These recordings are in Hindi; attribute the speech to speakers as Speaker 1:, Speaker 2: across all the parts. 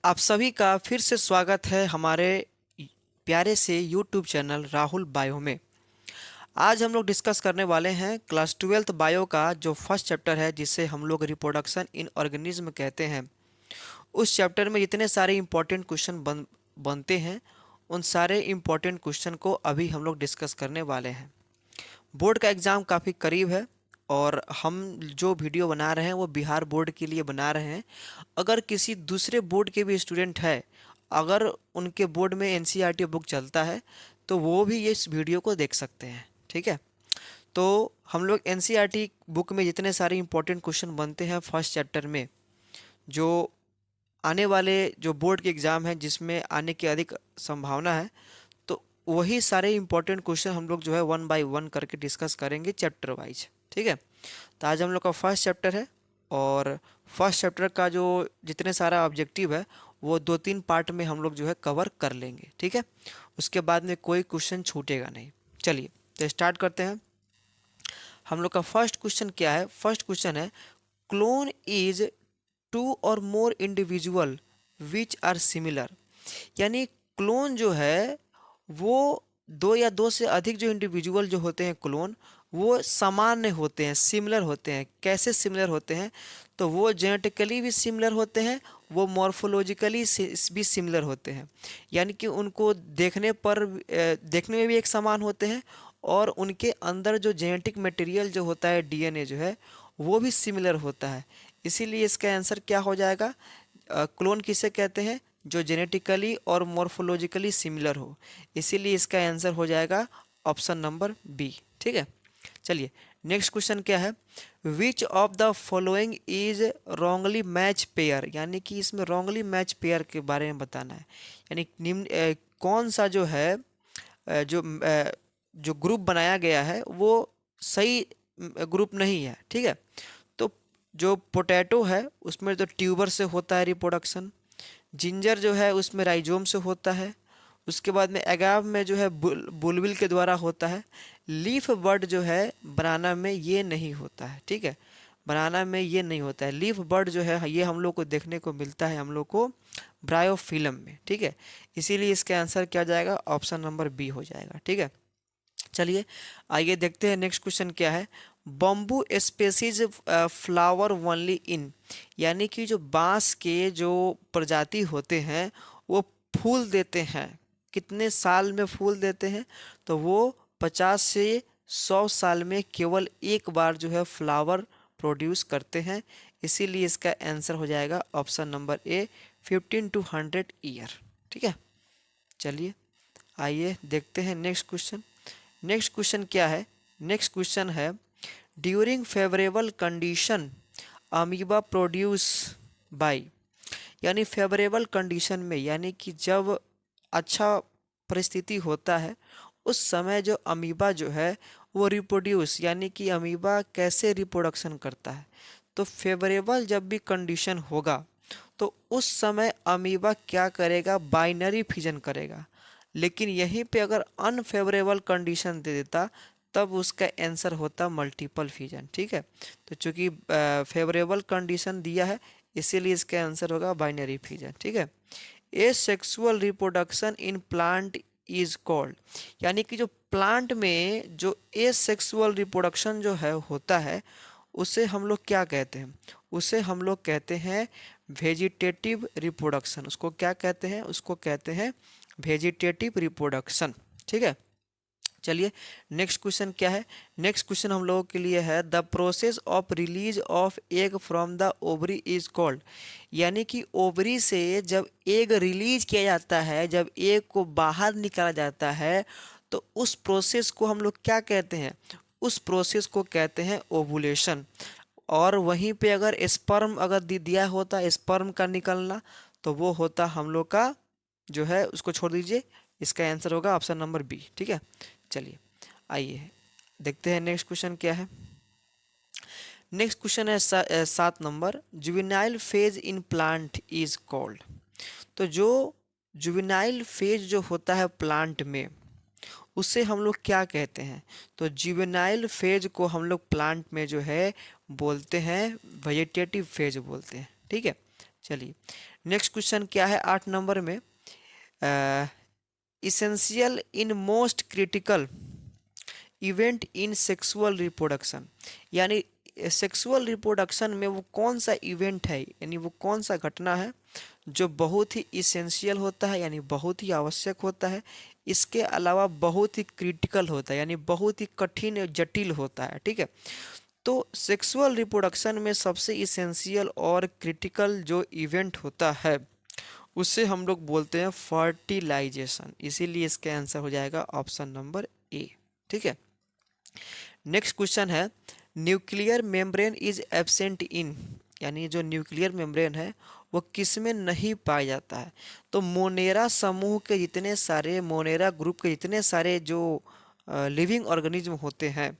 Speaker 1: आप सभी का फिर से स्वागत है हमारे प्यारे से यूट्यूब चैनल राहुल बायो में। आज हम लोग डिस्कस करने वाले हैं क्लास 12th बायो का जो फर्स्ट चैप्टर है, जिसे हम लोग रिप्रोडक्शन इन ऑर्गेनिज्म कहते हैं। उस चैप्टर में जितने सारे इंपॉर्टेंट क्वेश्चन बनते हैं, उन सारे इंपॉर्टेंट क्वेश्चन को अभी हम लोग डिस्कस करने वाले हैं। बोर्ड का एग्ज़ाम काफ़ी करीब है और हम जो वीडियो बना रहे हैं वो बिहार बोर्ड के लिए बना रहे हैं। अगर किसी दूसरे बोर्ड के भी स्टूडेंट है, अगर उनके बोर्ड में एनसीईआरटी बुक चलता है, तो वो भी इस वीडियो को देख सकते हैं। ठीक है, तो हम लोग एनसीईआरटी बुक में जितने सारे इंपॉर्टेंट क्वेश्चन बनते हैं फर्स्ट चैप्टर में, जो आने वाले जो बोर्ड के एग्ज़ाम है जिसमें आने की अधिक संभावना है, तो वही सारे इंपॉर्टेंट क्वेश्चन हम लोग जो है वन बाय वन करके डिस्कस करेंगे चैप्टर वाइज। ठीक है, तो आज हम लोग का फर्स्ट चैप्टर है और फर्स्ट चैप्टर का जो जितने सारा ऑब्जेक्टिव है वो 2-3 पार्ट में हम लोग जो है कवर कर लेंगे। ठीक है, उसके बाद में कोई क्वेश्चन छूटेगा नहीं। चलिए तो स्टार्ट करते हैं। हम लोग का फर्स्ट क्वेश्चन क्या है? फर्स्ट क्वेश्चन है, क्लोन इज टू और more individual which are similar. यानी क्लोन जो है वो दो या दो से अधिक जो इंडिविजुअल जो होते हैं क्लोन, वो सामान्य होते हैं, सिमिलर होते हैं। कैसे सिमिलर होते हैं? तो वो जेनेटिकली भी सिमिलर होते हैं, वो मॉर्फोलॉजिकली भी सिमिलर होते हैं। यानी कि उनको देखने में भी एक समान होते हैं और उनके अंदर जो जेनेटिक मटेरियल जो होता है, डीएनए जो है, वो भी सिमिलर होता है। इसीलिए इसका आंसर क्या हो जाएगा? क्लोन किसे कहते हैं? जो जेनेटिकली और मॉर्फोलॉजिकली सिमिलर हो। इसीलिए इसका आंसर हो जाएगा ऑप्शन नंबर बी। ठीक है, चलिए नेक्स्ट क्वेश्चन क्या है? Which of the following is wrongly match pair. यानी कि इसमें रॉन्गली मैच पेयर के बारे में बताना है। यानी कौन सा जो है जो ग्रुप बनाया गया है वो सही ग्रुप नहीं है। ठीक है, तो जो पोटैटो है उसमें तो ट्यूबर से होता है रिप्रोडक्शन, जिंजर जो है उसमें राइजोम से होता है, उसके बाद में एगाव में जो है बुलबिल के द्वारा होता है। लीफ बर्ड जो है बनाना में ये नहीं होता है। ठीक है, बनाना में ये नहीं होता है। लीफ बर्ड जो है ये हम लोग को देखने को मिलता है हम लोग को ब्रायोफिल्म में। ठीक है, इसीलिए इसका आंसर क्या जाएगा? ऑप्शन नंबर बी हो जाएगा। ठीक है, चलिए आइए देखते हैं नेक्स्ट क्वेश्चन क्या है। Bamboo species flower only in. यानी कि जो बांस के जो प्रजाति होते हैं वो फूल देते हैं। कितने साल में फूल देते हैं? तो वो 50 से 100 साल में केवल एक बार जो है फ्लावर प्रोड्यूस करते हैं। इसीलिए इसका आंसर हो जाएगा option number A, 15 to 100 year. ठीक है, चलिए आइए देखते हैं नेक्स्ट क्वेश्चन। नेक्स्ट क्वेश्चन क्या है? नेक्स्ट क्वेश्चन है, during favourable condition amoeba produce by. यानी फेवरेबल कंडीशन में, यानी कि जब अच्छा परिस्थिति होता है उस समय जो अमीबा जो है वो रिप्रोड्यूस, यानी कि अमीबा कैसे रिप्रोडक्शन करता है। तो फेवरेबल जब भी कंडीशन होगा तो उस समय अमीबा क्या करेगा? बाइनरी फिजन करेगा। लेकिन यहीं पे अगर अनफेवरेबल कंडीशन दे देता तब उसका आंसर होता मल्टीपल फिजन। ठीक है, तो चूंकि फेवरेबल कंडीशन दिया है इसीलिए इसका आंसर होगा बाइनरी फिजन। ठीक है, ए sexual reproduction in plant is called. यानी कि जो प्लांट में जो ए सेक्सुअल रिप्रोडक्शन जो है होता है उसे हम लोग क्या कहते हैं? उसे हम लोग कहते हैं वेजिटेटिव रिप्रोडक्शन। उसको क्या कहते हैं? उसको कहते हैं वेजिटेटिव रिप्रोडक्शन। ठीक है, चलिए नेक्स्ट क्वेश्चन क्या है? नेक्स्ट क्वेश्चन हम लोगों के लिए है, the process of release of egg from the ovary is called. यानी कि ओवरी से जब एग रिलीज किया जाता है, जब एग को बाहर निकाला जाता है, तो उस प्रोसेस को हम लोग क्या कहते हैं? उस प्रोसेस को कहते हैं ओवुलेशन। और वहीं पे अगर स्पर्म अगर दिया होता स्पर्म का निकलना, तो वो होता हम लोग का जो है, उसको छोड़ दीजिए, इसका आंसर होगा ऑप्शन नंबर बी। ठीक है, चलिए आइए देखते हैं नेक्स्ट क्वेश्चन क्या है। नेक्स्ट क्वेश्चन है 7 number, juvenile phase in plant is called. तो जो जुवेनाइल फेज जो होता है प्लांट में उसे हम लोग क्या कहते हैं? तो जुवेनाइल फेज को हम लोग प्लांट में जो है बोलते हैं वेजिटेटिव फेज बोलते हैं। ठीक है, चलिए नेक्स्ट क्वेश्चन क्या है 8 नंबर में, essential in most critical event in sexual reproduction, यानी सेक्सुअल रिप्रोडक्शन में वो कौन सा इवेंट है, यानी वो कौन सा घटना है जो बहुत ही इसेंशियल होता है, यानी बहुत ही आवश्यक होता है, इसके अलावा बहुत ही क्रिटिकल होता है, यानी बहुत ही कठिन और जटिल होता है। ठीक है, तो सेक्सुअल रिप्रोडक्शन में सबसे इसेंशियल और क्रिटिकल जो इवेंट होता है उसे हम लोग बोलते हैं फर्टिलाइजेशन, इसीलिए इसका आंसर हो जाएगा ऑप्शन नंबर ए। ठीक है, नेक्स्ट क्वेश्चन है, nuclear membrane is absent in, यानी जो न्यूक्लियर मेम्ब्रेन है वो किस में नहीं पाया जाता है। तो मोनेरा समूह के जितने सारे, मोनेरा ग्रुप के जितने सारे जो लिविंग ऑर्गेनिज्म होते हैं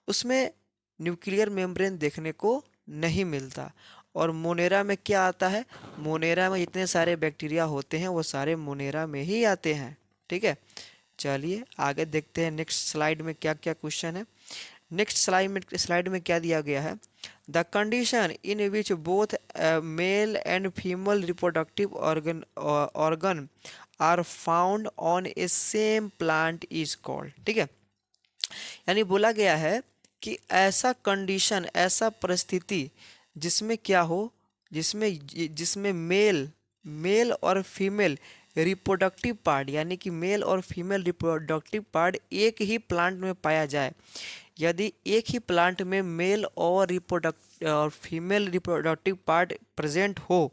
Speaker 1: उसमें न्यूक्लियर मेम्ब्रेन देखने को नहीं मिलता। और मोनेरा में क्या आता है, मोनेरा में जितने सारे बैक्टीरिया होते हैं वो सारे मोनेरा में ही आते हैं। ठीक है, चलिए आगे देखते हैं नेक्स्ट स्लाइड में क्या क्या क्वेश्चन है। नेक्स्ट स्लाइड में क्या दिया गया है, the condition in which both male and female reproductive organ are found on a same plant is called. ठीक है, यानी बोला गया है कि ऐसा कंडीशन, ऐसा परिस्थिति जिसमें क्या हो, जिसमें जिसमें मेल और फीमेल रिप्रोडक्टिव पार्ट, यानी कि मेल और फीमेल रिप्रोडक्टिव पार्ट एक ही प्लांट में पाया जाए। यदि एक ही प्लांट में मेल और फीमेल रिप्रोडक्टिव पार्ट प्रेजेंट हो,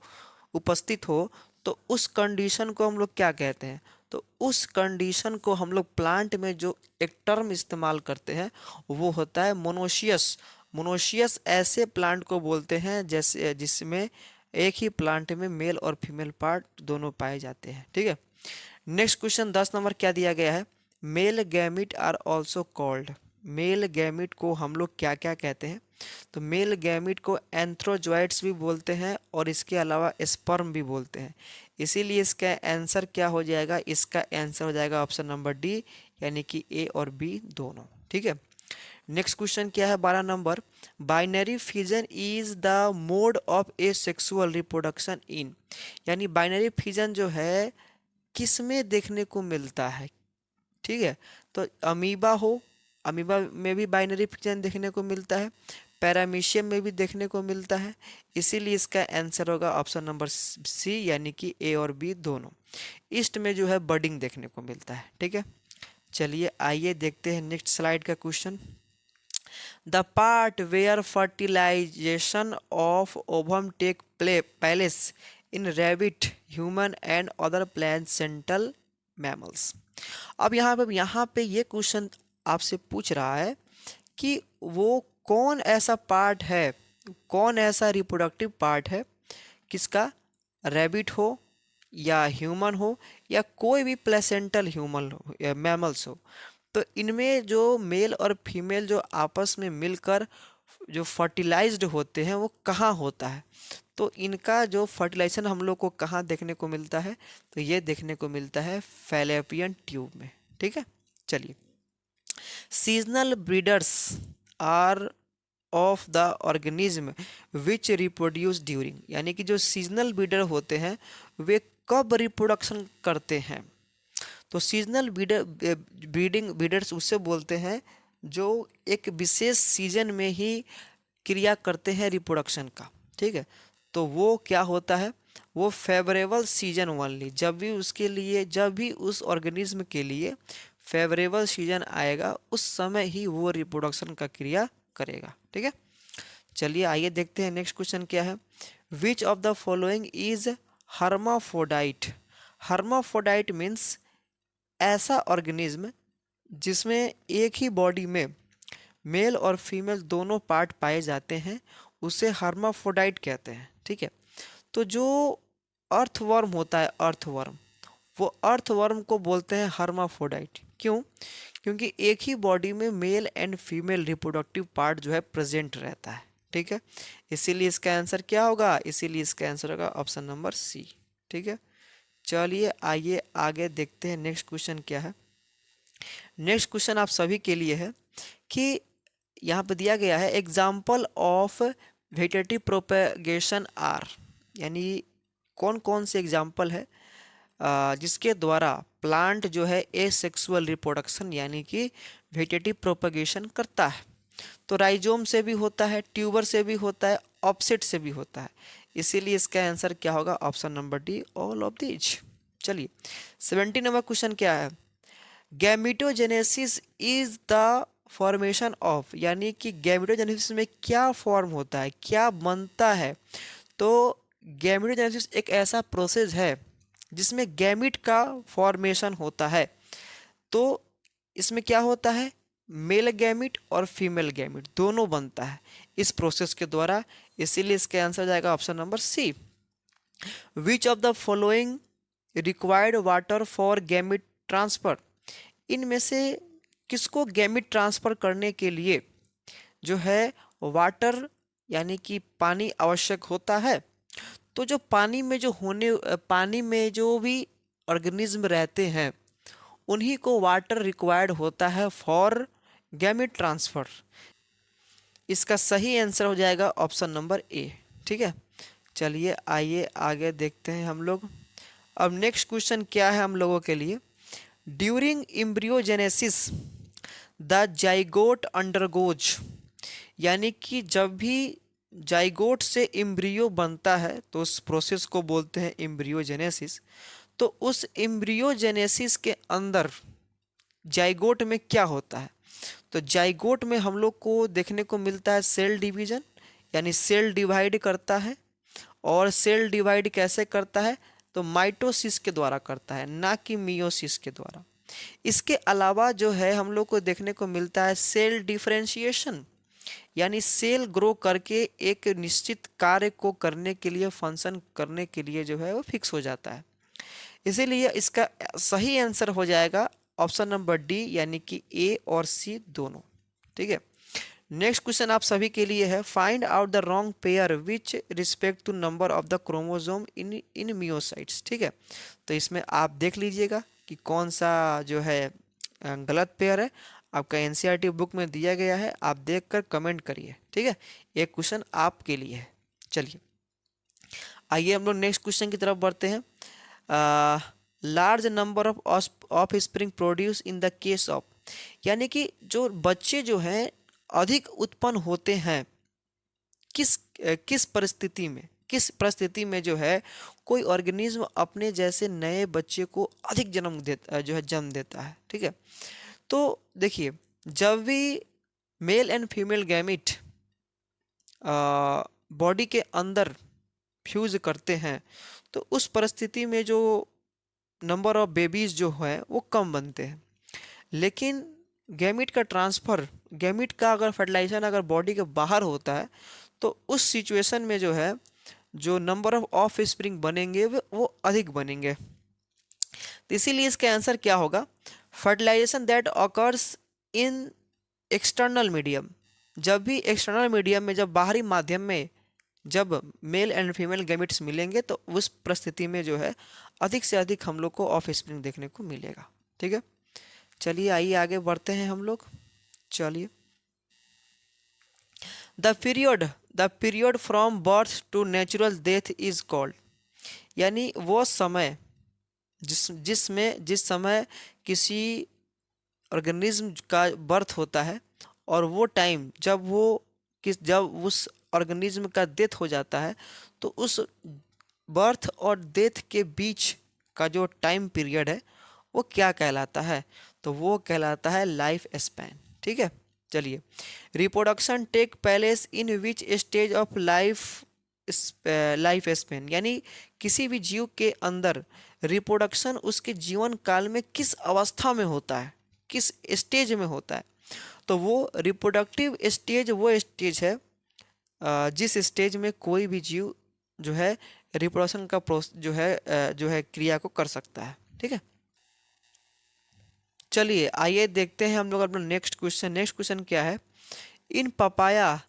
Speaker 1: उपस्थित हो, तो उस कंडीशन को हम लोग क्या कहते हैं, तो उस कंडीशन को हम लोग प्लांट में जो एक टर्म इस्तेमाल करते हैं वो होता है मोनोशियस। मोनोशियस ऐसे प्लांट को बोलते हैं जैसे जिसमें एक ही प्लांट में मेल और फीमेल पार्ट दोनों पाए जाते हैं। ठीक है, नेक्स्ट क्वेश्चन 10 नंबर क्या दिया गया है, male gamete are also called, male gamete को हम लोग क्या क्या कहते हैं। तो मेल गैमिट को एंथ्रोजॉइड्स भी बोलते हैं और इसके अलावा स्पर्म भी बोलते हैं, इसीलिए इसका आंसर क्या हो जाएगा, इसका आंसर हो जाएगा ऑप्शन नंबर डी, यानी कि ए और बी दोनों। ठीक है, नेक्स्ट क्वेश्चन क्या है 12 number, binary fission is the mode of A sexual reproduction in, यानी बाइनरी फिजन जो है किस में देखने को मिलता है। ठीक है, तो अमीबा हो, अमीबा में भी बाइनरी फिजन देखने को मिलता है, पैरामीशियम में भी देखने को मिलता है, इसीलिए इसका आंसर होगा ऑप्शन नंबर सी, यानी कि ए और बी दोनों। ईस्ट में जो है बर्डिंग देखने को मिलता है। ठीक है, चलिए आइए देखते हैं नेक्स्ट स्लाइड का question, the part where fertilization of ovum take place in rabbit, human and other placental mammals. अब यहाँ पे ये क्वेश्चन आपसे पूछ रहा है कि वो कौन ऐसा पार्ट है, कौन ऐसा रिप्रोडक्टिव पार्ट है, किसका, रैबिट हो या ह्यूमन हो या कोई भी प्लेसेंटल ह्यूमन हो या मैमल्स हो, तो इनमें जो मेल और फीमेल जो आपस में मिलकर जो फर्टिलाइज्ड होते हैं वो कहाँ होता है। तो इनका जो फर्टिलाइजेशन हम लोग को कहाँ देखने को मिलता है, तो ये देखने को मिलता है फैलोपियन ट्यूब में। ठीक है, चलिए, seasonal breeders are of the organism which reproduce during, यानी कि जो सीजनल ब्रीडर होते हैं वे कब रिप्रोडक्शन करते हैं। तो सीजनल ब्रीडर्स उससे बोलते हैं जो एक विशेष सीजन में ही क्रिया करते हैं रिप्रोडक्शन का। ठीक है, तो वो क्या होता है, वो फेवरेबल सीजन ओनली, जब भी उस ऑर्गेनिज्म के लिए फेवरेबल सीजन आएगा उस समय ही वो रिप्रोडक्शन का क्रिया करेगा। ठीक है, चलिए आइए देखते हैं नेक्स्ट क्वेश्चन क्या है, which of the following is hermaphrodite. Hermaphrodite means ऐसा ऑर्गेनिज्म जिसमें एक ही बॉडी में मेल और फीमेल दोनों पार्ट पाए जाते हैं उसे हर्माफोडाइट कहते हैं। ठीक है, तो जो अर्थवर्म होता है, अर्थवर्म, वो अर्थवर्म को बोलते हैं हर्माफोडाइट। क्यों, क्योंकि एक ही बॉडी में mail and female reproductive part जो है प्रेजेंट रहता है। ठीक है, इसीलिए इसका आंसर क्या होगा, इसीलिए इसका आंसर होगा ऑप्शन नंबर सी। ठीक है, चलिए आइए आगे देखते हैं नेक्स्ट क्वेश्चन क्या है। नेक्स्ट क्वेश्चन आप सभी के लिए है कि यहाँ पे दिया गया है example of vegetative propagation are, यानी कौन कौन से एग्जाम्पल है जिसके द्वारा प्लांट जो है एसेक्सुअल रिप्रोडक्शन यानी कि वेजिटेटिव प्रोपगेशन करता है? तो राइजोम से भी होता है, ट्यूबर से भी होता है, ऑफसेट से भी होता है। इसीलिए इसका आंसर क्या होगा? Option number D, all of these. चलिए 70 नंबर क्वेश्चन क्या है? Gametogenesis is the formation of, यानी कि गैमिटोजेनेसिस में क्या फॉर्म होता है, क्या बनता है? तो गैमिटोजेनेसिस एक ऐसा प्रोसेस है जिसमें गैमिट का फॉर्मेशन होता है। तो इसमें क्या होता है? मेल गैमिट और फीमेल गैमिट दोनों बनता है इस प्रोसेस के द्वारा। इसीलिए इसका आंसर जाएगा option number C. Which of the following required water for gamete transfer? इनमें से किसको गैमिट ट्रांसफर करने के लिए जो है वाटर यानी कि पानी आवश्यक होता है? तो जो पानी में जो भी ऑर्गेनिज्म रहते हैं उन्हीं को वाटर रिक्वायर्ड होता है फॉर गैमिट ट्रांसफर। इसका सही आंसर हो जाएगा ऑप्शन नंबर ए। ठीक है, चलिए आइए आगे देखते हैं हम लोग। अब नेक्स्ट क्वेश्चन क्या है हम लोगों के लिए? During embryogenesis the zygote undergoes, यानी कि जब भी जाइगोट से एम्ब्रियो बनता है तो उस प्रोसेस को बोलते हैं एम्ब्रियोजेनेसिस। तो उस एम्ब्रियोजेनेसिस के अंदर जाइगोट में क्या होता है? तो जाइगोट में हम लोग को देखने को मिलता है सेल डिवीजन, यानी सेल डिवाइड करता है। और सेल डिवाइड कैसे करता है? तो माइटोसिस के द्वारा करता है, ना कि मियोसिस के द्वारा। इसके अलावा जो है हम लोग को देखने को मिलता है सेल डिफरेंशिएशन, यानी सेल ग्रो करके एक निश्चित कार्य को करने के लिए, फंक्शन करने के लिए जो है वो फिक्स हो जाता है। इसीलिए इसका सही आंसर हो जाएगा ऑप्शन नंबर डी, यानी कि ए और सी दोनों। ठीक है, नेक्स्ट क्वेश्चन आप सभी के लिए है। Find out the wrong pair which respect to number of the chromosome in in meiocytes. ठीक है, तो इसमें आप देख लीजिएगा कि कौन सा जो है गलत पेयर है। आपका एनसीईआरटी बुक में दिया गया है, आप देखकर कमेंट करिए। ठीक है, एक क्वेश्चन आपके लिए है। चलिए आइए हम लोग नेक्स्ट क्वेश्चन की तरफ बढ़ते हैं। Large number of spring produce in the case of, यानी कि जो बच्चे जो हैं अधिक उत्पन्न होते हैं किस परिस्थिति में जो है कोई ऑर्गेनिज्म अपने जैसे नए बच्चे को अधिक जन्म देता है। ठीक है, तो देखिए जब भी mail and female gamete body के अंदर फ्यूज करते हैं तो उस परिस्थिति में जो नंबर ऑफ बेबीज जो है वो कम बनते हैं। लेकिन गैमिट का अगर फर्टिलाइजेशन अगर बॉडी के बाहर होता है तो उस सिचुएशन में जो है जो नंबर ऑफ स्प्रिंग बनेंगे वो अधिक बनेंगे। तो इसीलिए इसका आंसर क्या होगा? Fertilization that occurs in external medium, जब भी एक्सटर्नल मीडियम में, जब बाहरी माध्यम में जब मेल एंड फीमेल गैमिट्स मिलेंगे तो उस परिस्थिति में जो है अधिक से अधिक हम लोग को ऑफ स्प्रिंग देखने को मिलेगा। ठीक है, चलिए आइए आगे बढ़ते हैं हम लोग। चलिए the period from birth to natural death is called, यानी वो समय जिस समय किसी ऑर्गेनिज्म का बर्थ होता है और वो टाइम जब उस ऑर्गेनिज्म का डेथ हो जाता है तो उस बर्थ और डेथ के बीच का जो टाइम पीरियड है वो क्या कहलाता है? तो वो कहलाता है लाइफ स्पैन। ठीक है, चलिए reproduction take place in which stage of life span, यानी किसी भी जीव के अंदर रिप्रोडक्शन उसके जीवन काल में किस अवस्था में होता है, किस स्टेज में होता है? तो वो रिप्रोडक्टिव स्टेज वो स्टेज है जिस स्टेज में कोई भी जीव जो है रिप्रोडक्शन का जो है क्रिया को कर सकता है। ठीक है, चलिए आइए देखते हैं हम लोग अपना नेक्स्ट क्वेश्चन क्या है? In papaya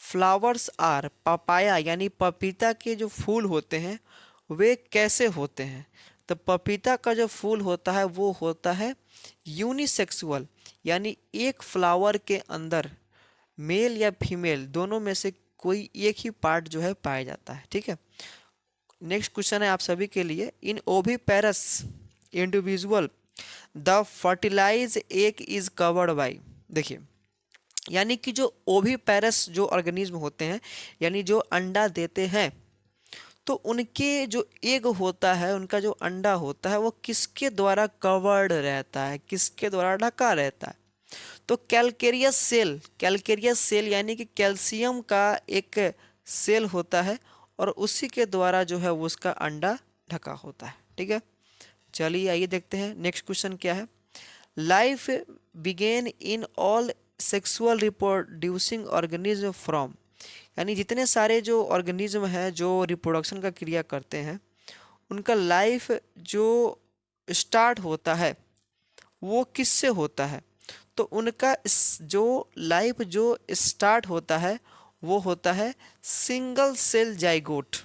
Speaker 1: flowers are, papaya यानी पपीता के जो फूल होते हैं वे कैसे होते हैं? तो पपीता का जो फूल होता है वो होता है यूनिसेक्सुअल, यानी एक फ्लावर के अंदर मेल या फीमेल दोनों में से कोई एक ही पार्ट जो है पाया जाता है। ठीक है, नेक्स्ट क्वेश्चन है आप सभी के लिए, in oviparous individual the fertilize egg is covered by. देखिए, यानी कि जो ओविपेरस जो ऑर्गेनिज्म होते हैं, यानी जो अंडा देते हैं, तो उनके जो एग होता है, उनका जो अंडा होता है, वो किसके द्वारा कवर्ड रहता है, किसके द्वारा ढका रहता है? तो कैलकेरियस सेल यानी कि कैल्शियम का एक सेल होता है, और उसी के द्वारा जो है वो उसका अंडा ढका होता है। ठीक है, चलिए आइए देखते हैं नेक्स्ट क्वेश्चन क्या है। Life begin in all sexual reproducing organism from, यानी जितने सारे जो ऑर्गेनिज्म हैं जो रिप्रोडक्शन का क्रिया करते हैं, उनका लाइफ जो स्टार्ट होता है वो किससे होता है? तो उनका जो लाइफ जो स्टार्ट होता है वो होता है सिंगल सेल जाइगोट।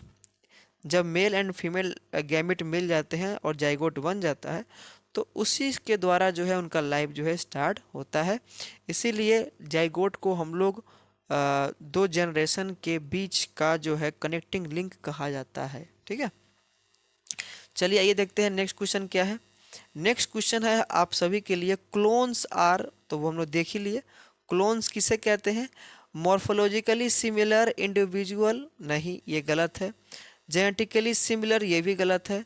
Speaker 1: जब मेल एंड फीमेल गैमेट मिल जाते हैं और जाइगोट बन जाता है, तो उसी के द्वारा जो है उनका लाइफ जो है स्टार्ट होता है। इसीलिए जाइगोट को हम लोग दो जनरेशन के बीच का जो है कनेक्टिंग लिंक कहा जाता है। ठीक है, चलिए आइए देखते हैं नेक्स्ट क्वेश्चन क्या है। नेक्स्ट क्वेश्चन है आप सभी के लिए, क्लोन्स आर, तो वो हम लोग देख ही लिए। क्लोन्स किसे कहते हैं? मॉर्फोलॉजिकली सिमिलर इंडिविजुअल, नहीं ये गलत है। जेनेटिकली सिमिलर, ये भी गलत है।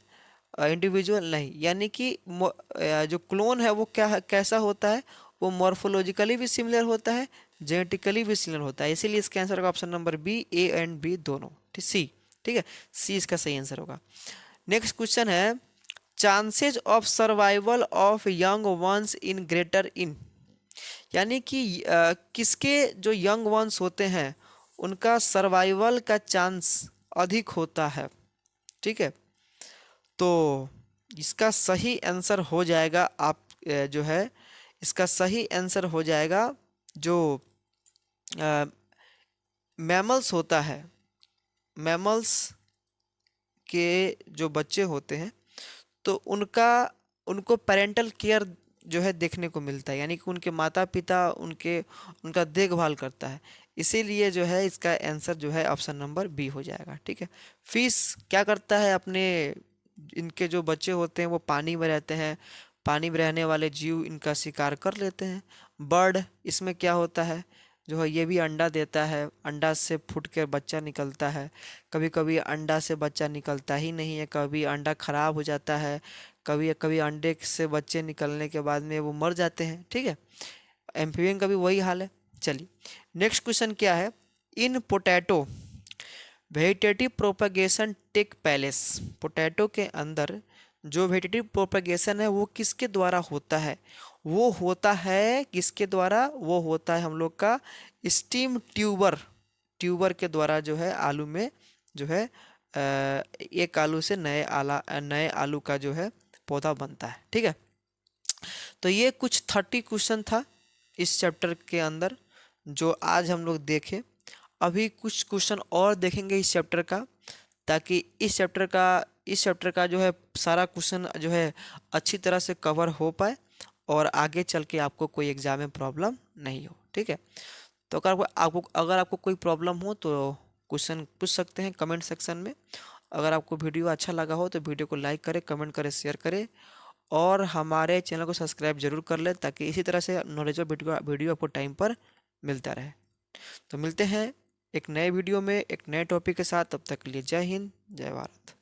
Speaker 1: इंडिविजुअल नहीं, यानी कि जो क्लोन है वो क्या कैसा होता है? वो मॉर्फोलॉजिकली भी सिमिलर होता है, जेनेटिकली भी सिमिलर होता है। इसीलिए इसका आंसर होगा option number B, A and B दोनों, ठीक सी। ठीक है, सी इसका सही आंसर होगा। नेक्स्ट क्वेश्चन है, chances of survival of young ones in greater in, यानी कि किसके जो यंग वंस होते हैं उनका सर्वाइवल का चांस अधिक होता है। ठीक है, तो इसका सही आंसर हो जाएगा आप जो है इसका सही आंसर हो जाएगा जो मैमल्स होता है, मैमल्स के जो बच्चे होते हैं, तो उनको पेरेंटल केयर जो है देखने को मिलता है, यानी कि उनके माता पिता उनका देखभाल करता है। इसीलिए जो है इसका आंसर जो है ऑप्शन नंबर बी हो जाएगा। ठीक है, फिश क्या करता है, अपने इनके जो बच्चे होते हैं वो पानी में रहते हैं, पानी में रहने वाले जीव इनका शिकार कर लेते हैं। बर्ड, इसमें क्या होता है, जो है ये भी अंडा देता है, अंडा से फूट कर बच्चा निकलता है। कभी कभी अंडा से बच्चा निकलता ही नहीं है, कभी अंडा खराब हो जाता है, कभी कभी अंडे से बच्चे निकलने के बाद में वो मर जाते हैं। ठीक है, एम्फीबियन का भी वही हाल है। चलिए नेक्स्ट क्वेश्चन क्या है, in potato vegetative propagation take place, potato के अंदर जो वेजिटेटिव प्रोपगेशन है वो किसके द्वारा होता है? वो होता है किसके द्वारा? वो होता है हम लोग का स्टीम ट्यूबर के द्वारा जो है आलू में जो है एक आलू से नए आलू का जो है पौधा बनता है। ठीक है, तो ये कुछ 30 क्वेश्चन था इस चैप्टर के अंदर जो आज हम लोग देखे। अभी कुछ क्वेश्चन और देखेंगे इस चैप्टर का, ताकि इस चैप्टर का जो है सारा क्वेश्चन जो है अच्छी तरह से कवर हो पाए और आगे चल के आपको कोई एग्जाम में प्रॉब्लम नहीं हो। ठीक है, तो अगर आपको कोई प्रॉब्लम हो तो क्वेश्चन पूछ सकते हैं कमेंट सेक्शन में। अगर आपको वीडियो अच्छा लगा हो तो वीडियो को लाइक करें, कमेंट करें, शेयर करें, और हमारे चैनल को सब्सक्राइब जरूर कर लें, ताकि इसी तरह से नॉलेजेबल वीडियो आपको टाइम पर मिलता रहे। तो मिलते हैं एक नए वीडियो में एक नए टॉपिक के साथ, तब तक के लिए जय हिंद, जय भारत।